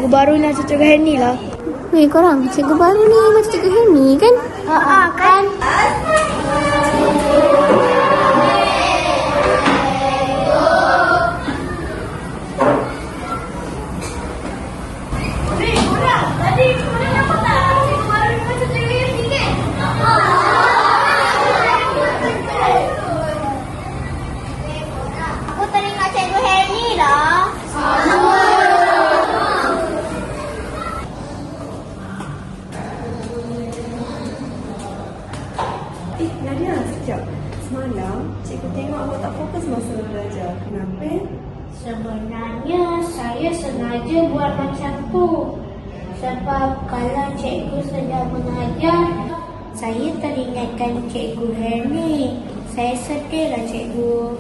cikgu baru ni macam cikgu Henny lah. Weh korang, cikgu baru ni macam cikgu Henny kan? Kan? Aku teringat cikgu Henny lah. Nadia, sekejap. Semalam, cikgu tengok awak tak fokus masa belajar. Kenapa? Sebenarnya saya sengaja buat macam tu. Sebab kalau cikgu sedang mengajar, saya teringatkan cikgu Henny. Saya sedihlah cikgu.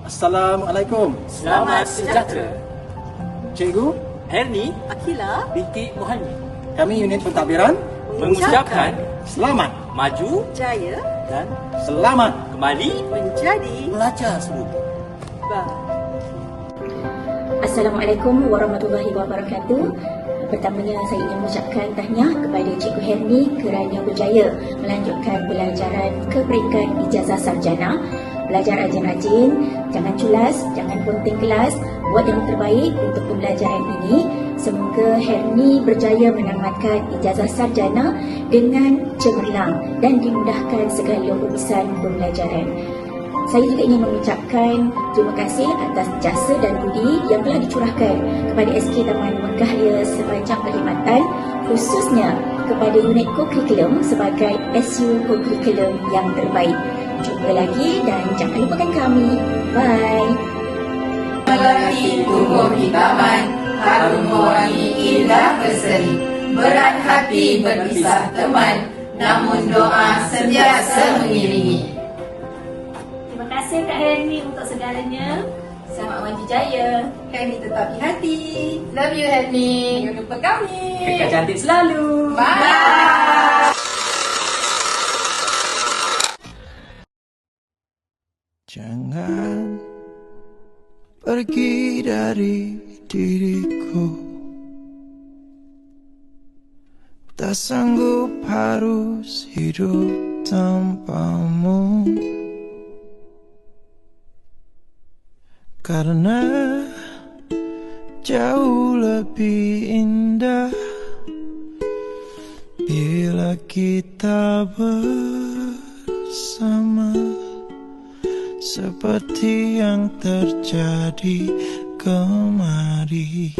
Assalamualaikum. Selamat sejahtera. Cikgu, Herni Akila binti Muhammad kami unit pentadbiran mengucapkan selamat maju Jaya dan selamat kembali menjadi belajar semua. Assalamualaikum warahmatullahi wabarakatuh. Pertamanya saya ingin mengucapkan tahniah kepada Cikgu Herni kerana berjaya melanjutkan pelajaran ke peringkat ijazah sarjana. Belajar rajin-rajin, jangan culas, jangan bunting kelas, buat yang terbaik untuk pembelajaran ini. Semoga Herni berjaya menamatkan ijazah sarjana dengan cemerlang dan dimudahkan segala urusan pembelajaran. Saya juga ingin mengucapkan terima kasih atas jasa dan budi yang telah dicurahkan kepada SK Taman Mekah Raya sepanjang perkhidmatan, khususnya kepada unit co-curriculum sebagai SU co-curriculum yang terbaik. Jumpa lagi dan jangan lupakan kami. Bye. Melati tubuh hitaman, harum mewangi indah berseri. Berat hati berpisah teman, namun doa sentiasa mengiringi. Terima kasih Kak Herni untuk segalanya. Selamat maju jaya. Herni tetap di hati. Love you, Herni. Jangan lupa kami. Kekal cantik selalu. Bye. Jangan pergi dari diriku, tak sanggup harus hidup tanpamu. Karena jauh lebih indah bila kita bersama, seperti yang terjadi kemarin.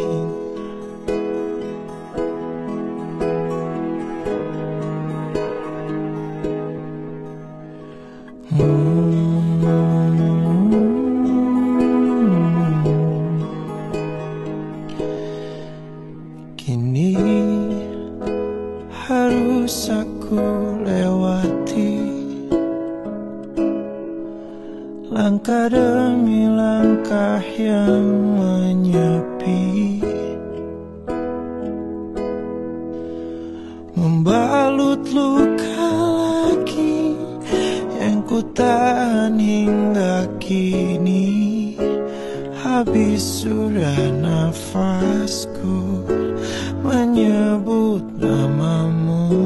Kini harus aku lewati langkah demi langkah yang menyepi, membalut luka lagi yang ku tahan hingga kini. Habis sudah nafasku menyebut namamu.